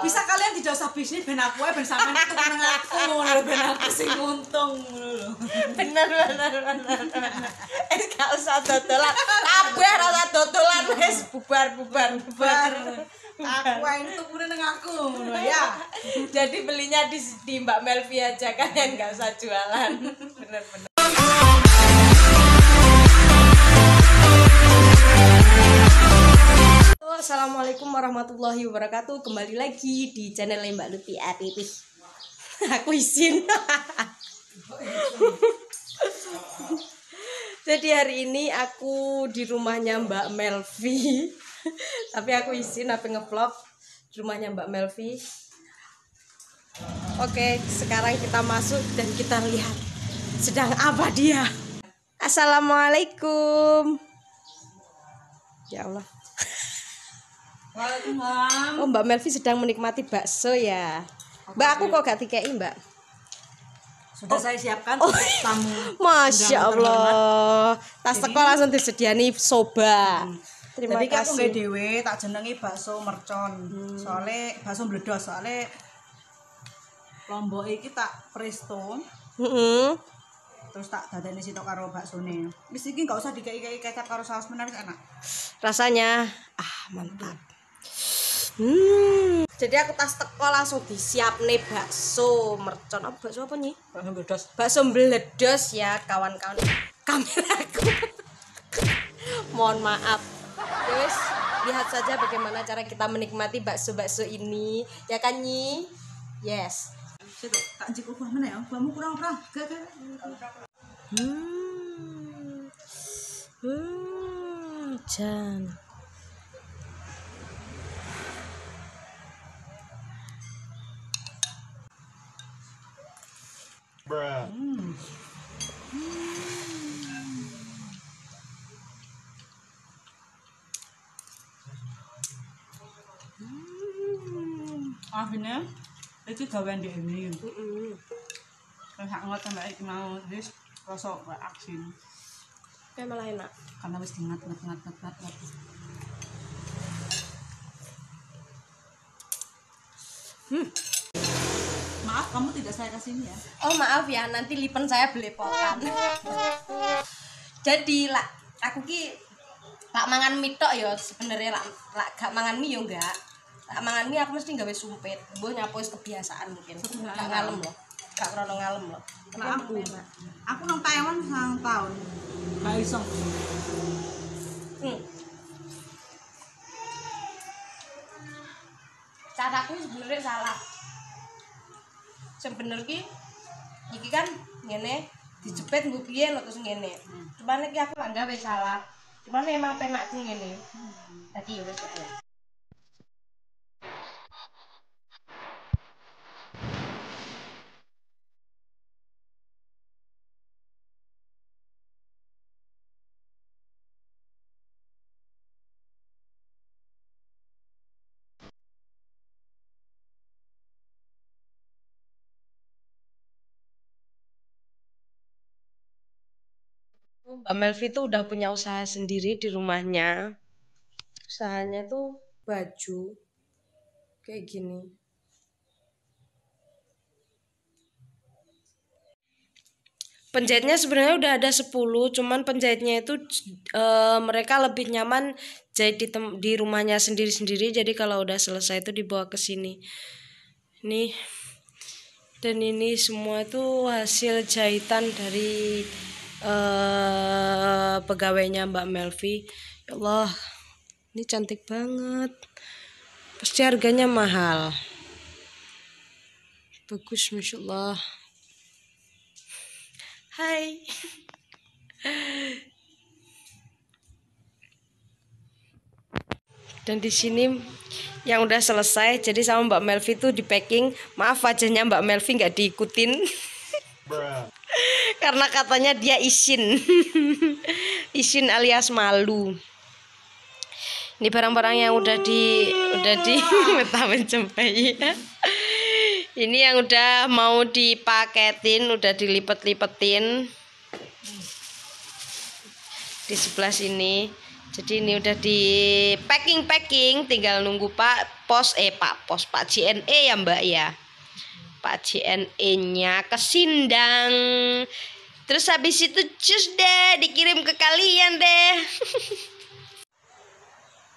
Kalau bisa kalian tidak usah bisnis ben aku ben sampean tuku nang aku ngono ben aku sing untung ngono lho. Bener. Gak usah dodolan. Kabeh ora usah dodolan wis bubar. Aku ae tukune nang aku ngono ya. Jadi belinya di Mbak Melvi aja, kalian gak usah jualan. Bener. Assalamualaikum warahmatullahi wabarakatuh. Kembali lagi di channel Mbak Luti Atipi. Aku izin. Jadi hari ini aku di rumahnya Mbak Melvi. Tapi aku izin ngevlog di rumahnya Mbak Melvi. Oke, sekarang kita masuk dan kita lihat sedang apa dia. Assalamualaikum. Ya Allah. Waalaikumsalam. Oh, Mbak Melvi sedang menikmati bakso ya. Mbak, aku kok gak dikei, Mbak? Sudah saya siapkan untuk tamu. Masya Allah. Tas teko langsung disediani soba. Terima Jadi aku nggak kasih. dewe tak jenengi bakso mercon. Soalnya bakso bledos soalnya Lombok iki tak presto. Terus tak dadani sitok karo baksone. Wis iki enggak usah dikei-kei kecap karo saus menawi enak. Rasanya mantap. Jadi aku tas teko langsung disiapne bakso mercon. Apa bakso apa nih? Bakso bledos. Bakso bledos ya kawan-kawan. Kameraku. Mohon maaf. Terus lihat saja bagaimana cara kita menikmati bakso-bakso ini. Ya kan Nyi? Yes. Situ tak njik ubah meneh ya. Ubahmu kurang-kurang. Gak. Jan. Akhirnya iki gawean dhek ini. Terus hak ngoten mbak iki mau wis rasa asin. Kayak malah enak. Karena wis dingat. Maaf kamu tidak saya kasih ini ya. Oh maaf ya, nanti lipen saya belepotan. Jadi lah, aku ki lak mangan mie tok ya sebenarnya lak gak mangan mie yo enggak. Lak mangan mie aku mesti gawe sumpit. Mbok nyapo wis kebiasaan mungkin. Gak ngalem loh. Gak krono ngalem loh. Nah, aku nang Taiwan 9 tahun. Gak iso. Caraku sebenarnya salah. Sebenarnya iki kan ngene dijepit mbok piye lho terus ngene. Cuman iki aku gak gawe salah. Cuman emang penakku ngene. Tadi ya wis ya. Mbak Melvi tuh udah punya usaha sendiri di rumahnya. Usahanya tuh baju kayak gini. Penjahitnya sebenarnya udah ada 10, cuman penjahitnya itu mereka lebih nyaman jahit di rumahnya sendiri-sendiri. Jadi kalau udah selesai itu dibawa ke sini. Nih. Dan ini semua itu hasil jahitan dari pegawainya Mbak Melvi. Ya Allah, ini cantik banget. Pasti harganya mahal. Bagus, Masya Allah. Hai. Dan di sini yang udah selesai, jadi sama Mbak Melvi tuh di packing. Maaf wajahnya Mbak Melvi nggak diikutin. Karena katanya dia isin. Isin alias malu. Ini barang-barang yang udah di mencempai. Ini yang udah mau dipaketin, udah dilipet-lipetin. Di sebelah sini. Jadi ini udah di packing, tinggal nunggu Pak JNE ya Mbak ya. Pak JNE-nya ke Sindang. Terus habis itu cus deh dikirim ke kalian deh.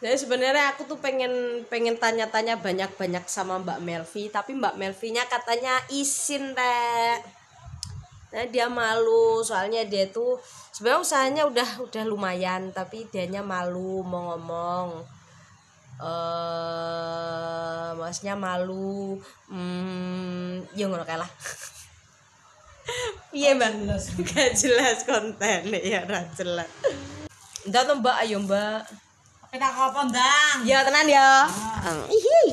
Jadi sebenarnya aku tuh pengen tanya-tanya banyak-banyak sama Mbak Melvi, tapi Mbak Melvinya katanya izin deh. Nah, dia malu soalnya dia tuh sebenarnya usahanya udah lumayan, tapi dianya malu mau ngomong. Maksudnya malu. Ya ngono kae lah. Iya Mbak, gak jelas konten ya, ora jelas. Ndak to Mbak, ayo Mbak. Tapi tak apa ndang. Ya tenan ya. Ihi.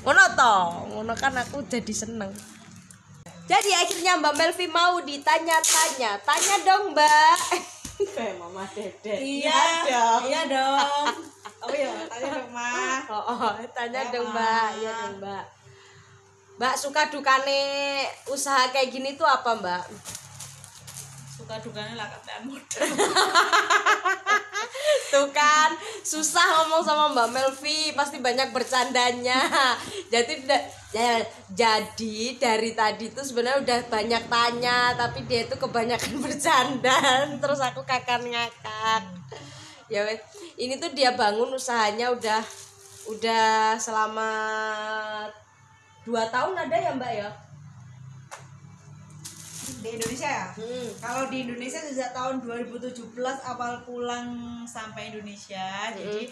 Ngono to, ngono kan aku jadi seneng. Jadi akhirnya Mbak Melvi mau ditanya-tanya. Tanya dong Mbak. Kayak Mama Dede. Iya dong. Iya dong. Oh iya, tanya dong Mah. Tanya Ya, dong Ma. Mbak. Iya dong Mbak. Mbak, suka dukane usaha kayak gini tuh apa Mbak? Suka dukanya lah kataan modal. Tuh kan susah ngomong sama Mbak Melvi, pasti banyak bercandanya. Jadi dari tadi tuh sebenarnya udah banyak tanya, tapi dia tuh kebanyakan bercanda. Terus aku ngakak. Ya wes, ini tuh dia bangun usahanya udah selama 2 tahun ada ya Mbak ya? Di Indonesia ya? Kalau di Indonesia sejak tahun 2017 awal pulang sampai Indonesia. Jadi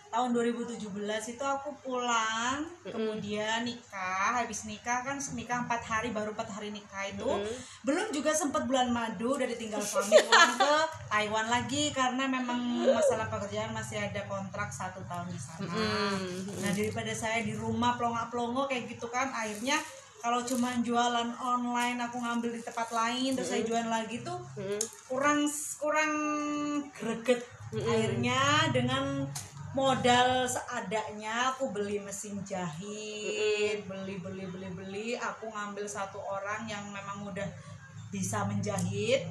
tahun 2017 itu aku pulang, kemudian nikah. Habis nikah kan nikah 4 hari, baru 4 hari nikah itu. Belum juga sempat bulan madu, udah ditinggal suami pulang ke Taiwan lagi karena memang masalah pekerjaan, masih ada kontrak 1 tahun di sana. Nah, daripada saya di rumah plongo-plongo kayak gitu kan, akhirnya kalau cuma jualan online aku ngambil di tempat lain terus saya jualan lagi tuh kurang greget. Akhirnya dengan modal seadanya aku beli mesin jahit, beli aku ngambil 1 orang yang memang udah bisa menjahit.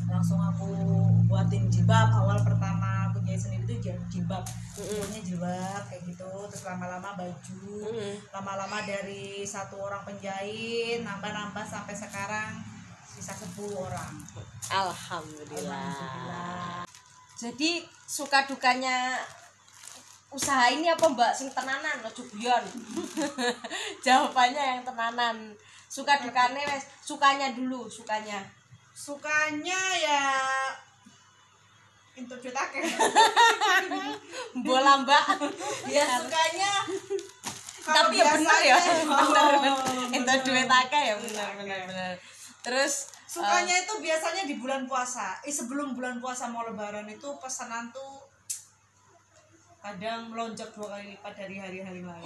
Langsung aku buatin jilbab. Awal pertama aku jahit sendiri itu jilbab, punya jilbab kayak gitu. Terus lama-lama baju, lama-lama dari 1 orang penjahit nambah sampai sekarang sisa 10 orang. Alhamdulillah. Jadi suka dukanya usaha ini apa Mbak? Sing tenanan lo guyon. Jawabannya yang tenanan. Suka dukanya wes, sukanya dulu, sukanya ya untuk cutake. bola Mbak. Ya sukanya Tapi ya bener ya. Itu bener. duit akeh ya, bener. Terus Sukanya itu biasanya di bulan puasa. Sebelum bulan puasa mau lebaran itu pesanan tuh kadang melonjak 2 kali lipat dari hari-hari lain.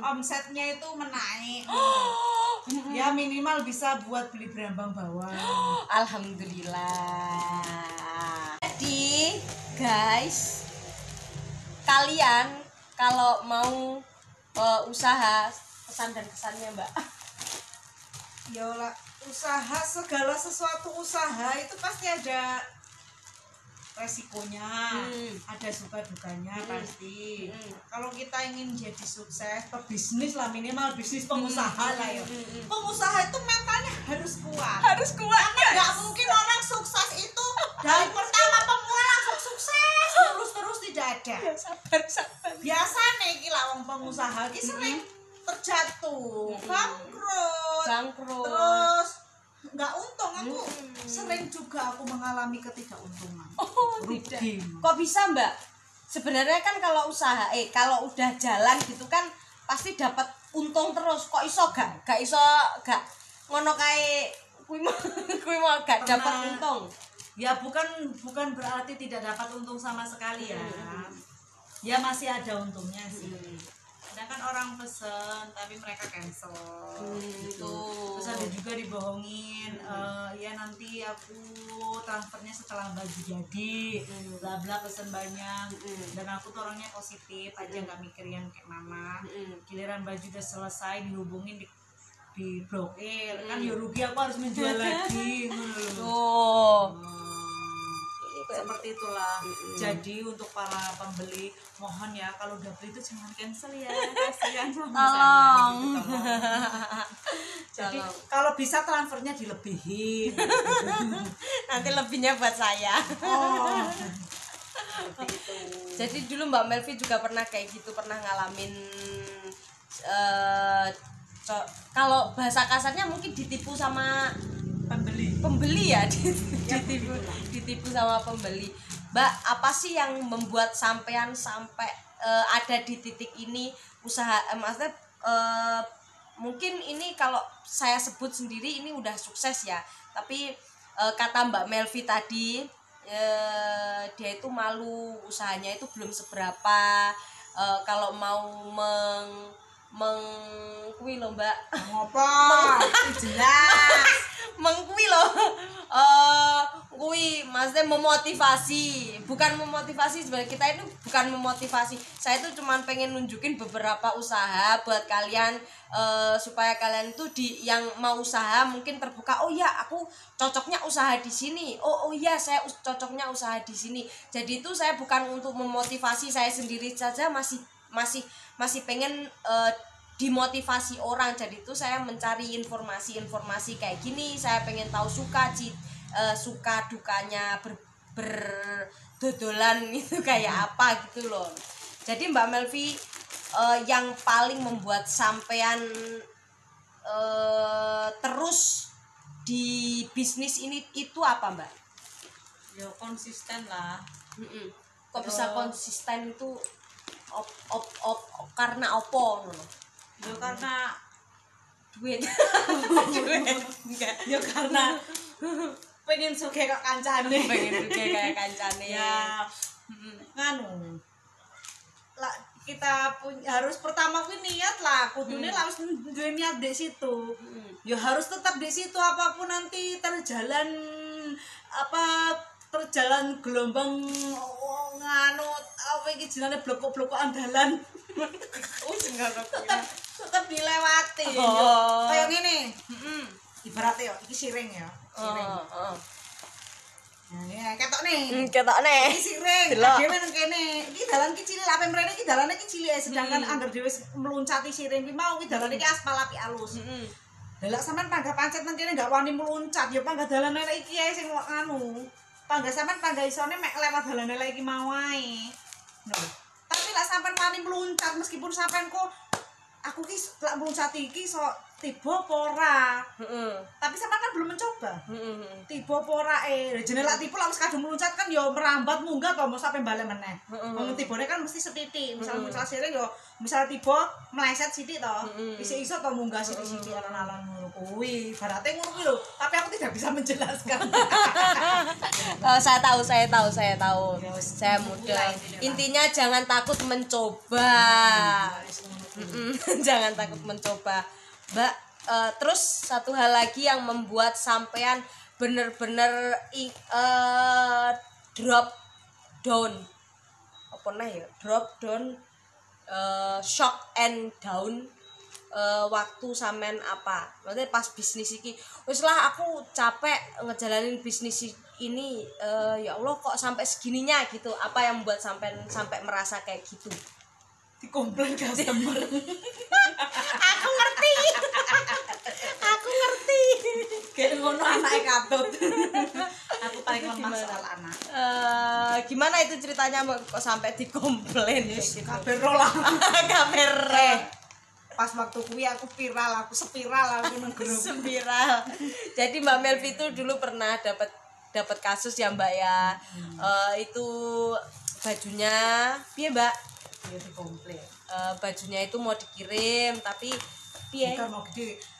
Omsetnya itu menaik. Ya minimal bisa buat beli berambang bawang. alhamdulillah. Jadi guys, kalian kalau mau usaha, pesan dan kesannya Mbak. Yolah, usaha, segala sesuatu usaha itu pasti ada resikonya, ada suka dukanya pasti. Kalau kita ingin jadi sukses, pebisnis lah, minimal bisnis pengusaha lah ya. Pengusaha itu mentalnya harus kuat. Nggak mungkin orang sukses itu dari pertama pemula langsung sukses terus tidak ada. Ya, sabar. Biasanya gila wong pengusaha ki sering terjatuh, bangkrut, terus nggak untung. Aku sering juga aku mengalami ketidakuntungan. Tidak. Kok bisa Mbak? Sebenarnya kan kalau usaha kalau udah jalan gitu kan pasti dapat untung terus. Kok iso gak ngono kae kuwi mau gak dapat untung. Ya bukan berarti tidak dapat untung sama sekali ya. Ya masih ada untungnya sih. Sedangkan orang pesen tapi mereka cancel gitu. Terus ada juga dibohongin, ya nanti aku transfernya setelah baju jadi, bla bla, pesen banyak. Dan aku tuh orangnya positif aja, nggak mikir yang kayak mama. Giliran baju udah selesai dihubungin di blokir kan, ya rugi, aku harus menjual lagi. Tuh. seperti itulah. Jadi untuk para pembeli mohon ya kalau udah beli itu jangan cancel ya, kasihan sama saya gitu, tolong. Jadi kalau bisa transfernya dilebihin. Nanti lebihnya buat saya. Oh. Jadi dulu Mbak Melvi juga pernah kayak gitu, pernah ngalamin eh, kalau bahasa kasarnya mungkin ditipu sama pembeli ya, ditipu sama pembeli. Mbak, apa sih yang membuat sampean sampai ada di titik ini usaha maksudnya mungkin ini kalau saya sebut sendiri ini udah sukses ya, tapi kata Mbak Melvi tadi dia itu malu, usahanya itu belum seberapa, kalau mau kuwi lho Mbak, Ngopo? Jelas. mengkuwi loh, kuwi maksudnya memotivasi, bukan memotivasi, sebenarnya kita itu bukan memotivasi, saya itu cuman pengen nunjukin beberapa usaha buat kalian, supaya kalian tuh yang mau usaha mungkin terbuka, oh ya aku cocoknya usaha di sini, oh iya saya cocoknya usaha di sini. Jadi itu saya bukan untuk memotivasi saya sendiri saja, masih pengen dimotivasi orang. Jadi itu saya mencari informasi kayak gini, saya pengen tahu suka dukanya berdodolan itu kayak apa gitu loh. Jadi Mbak Melvi, yang paling membuat sampean terus di bisnis ini itu apa Mbak? Ya konsisten lah. Kok bisa konsisten itu karena opo ngono? Ya karena Duit. enggak. Ya karena pengen suge kok kancane. Pengen juga kayak kancane. Ya nganu. Lah kita harus pertama kuwi niat lah, kudune harus duwe niat di situ. Ya harus tetap di situ, apapun nanti terjalan gelombang nganu apa iki jenenge blok-blokan dalan. tetap dilewati. Kayak ngene. Ibaratnya ya iki siring ya. Siring. Nah, ketok nih. Iki siring. Dhewe nang kene. Iki dalan iki cilik, ape mrene iki dalane iki cilik, sedangkan anggar dhewe meluncati siring iki mau iki dalan iki aspal api alus. Lah sampean panggah pancet nang kene gak wani meluncat, ya panggah dalane lek iki ae sing anu. Panggah sampean panggah isone mek lewat dalane lek iki mau ae. Tapi lek sampean wani meluncat meskipun sampean kok aku ki lek meluncat iki iso tiba apa ora. Tapi sampean kan belum mencoba. Tiba apa ora jenenge lek tiba lek wis kadung meluncat kan ya merambat munggah to mau sampe balik meneh. Wong tibane kan mesti setitik. Misal muncul sireng ya misal tiba meleset sithik to. Iso to munggah sithik-sithik alon-alon ngono kuwi. Barate ngono kuwi lho. Tapi aku tidak bisa menjelaskan. Saya tahu. Saya mudah. Intinya jangan takut mencoba. Jangan takut mencoba. Mbak, terus satu hal lagi yang membuat sampean bener-bener drop down. Apa nah ya? Drop down, shock and down. Waktu sampean apa? Maksudnya pas bisnis iki, wis lah aku capek ngejalanin bisnis ini, ya Allah kok sampai segininya gitu. Apa yang membuat sampean sampai merasa kayak gitu? Dikomplain customer. Aku ngerti. Kayak ngono anake katut. Aku paling lemah soal anak. Gimana itu ceritanya kok sampai dikomplain gitu? Kabar lah. Kabar. Pas waktu kuwi aku spiral aku nang grup. Spiral. Jadi Mbak Melvi itu dulu pernah dapat kasus ya Mbak ya. Itu bajunya piye Mbak? Ya dikomplain. Bajunya itu mau dikirim tapi piye? Bukan mau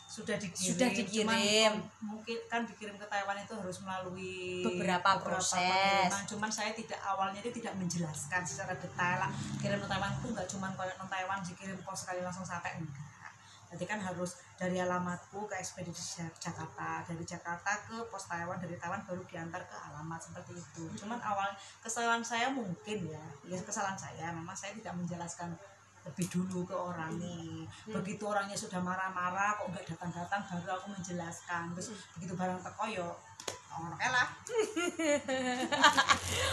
sudah dikirim. Cuman, mungkin kan dikirim ke Taiwan itu harus melalui beberapa proses. Cuman saya awalnya tidak menjelaskan secara detail lah. Kirim ke Taiwan itu enggak cuman kayak ke Taiwan dikirim pos sekali langsung sampai, enggak. Jadi kan harus dari alamatku ke ekspedisi Jakarta, dari Jakarta ke pos Taiwan, dari Taiwan baru diantar ke alamat seperti itu. Cuman awal kesalahan saya mungkin ya kesalahan saya, memang saya tidak menjelaskan lebih dulu ke orangnya. Begitu orangnya sudah marah-marah kok nggak datang-datang baru aku menjelaskan. Terus begitu barang teko yo ngono kae lah.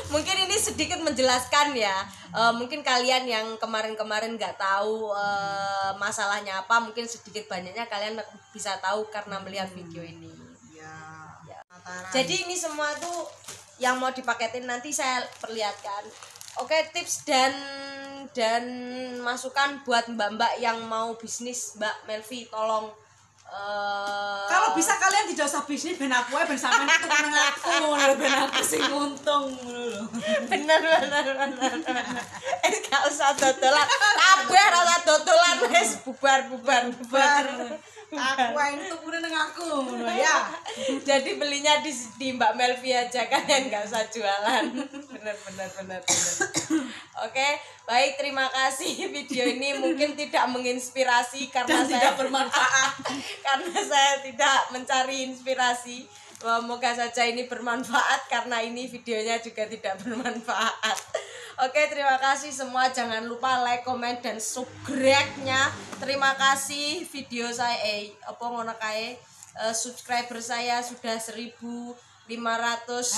Mungkin ini sedikit menjelaskan ya. Mungkin kalian yang kemarin-kemarin nggak tahu masalahnya apa, mungkin sedikit banyaknya kalian bisa tahu karena melihat video ini. Ya. Jadi ini semua tuh yang mau dipaketin nanti saya perlihatkan. Oke, tips dan masukan buat mbak-mbak yang mau bisnis, Mbak Melvi, tolong. Kalau bisa kalian tidak usah bisnis ben aku ae ben sampean itu nang aku lho ben aku sing untung lho. Bener. Gak usah dodolan. Kabeh ora dodolan wis bubar. Aku ae itu pure nang aku ngono ya. Jadi belinya di Mbak Melvi aja, kalian nggak usah jualan. Bener. Oke, baik, terima kasih. Video ini mungkin tidak menginspirasi karena Dan tidak bermanfaat. karena saya tidak mencari inspirasi. Semoga saja ini bermanfaat karena ini videonya juga tidak bermanfaat. Oke, terima kasih semua. Jangan lupa like, comment, dan subscribe-nya. Terima kasih video saya apa ngono kae. Subscriber saya sudah 1.500.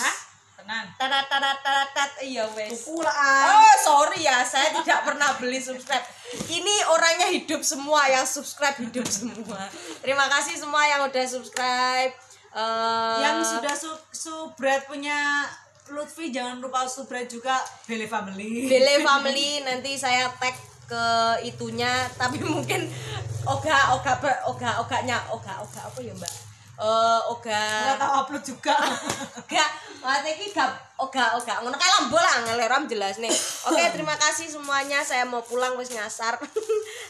Hah? Tenan. Tarat iya wes. Pulaan. Oh sorry ya, saya tidak pernah beli subscribe. Ini orangnya hidup semua, yang subscribe hidup semua. Terima kasih semua yang udah subscribe. Yang sudah subscribe punya Lutfi, jangan lupa subscribe juga Bele Family. Bele Family, nanti saya tag ke itunya, tapi mungkin oganya apa ya Mbak? Nggak tahu upload juga. Mate iki gak oga ngono kae lambo lah ngeleram jelas nih. Oke, terima kasih semuanya. Saya mau pulang wis nyasar.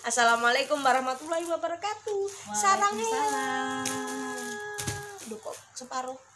Assalamualaikum warahmatullahi wabarakatuh. Sarang. Waalaikumsalam. Duh kok separuh.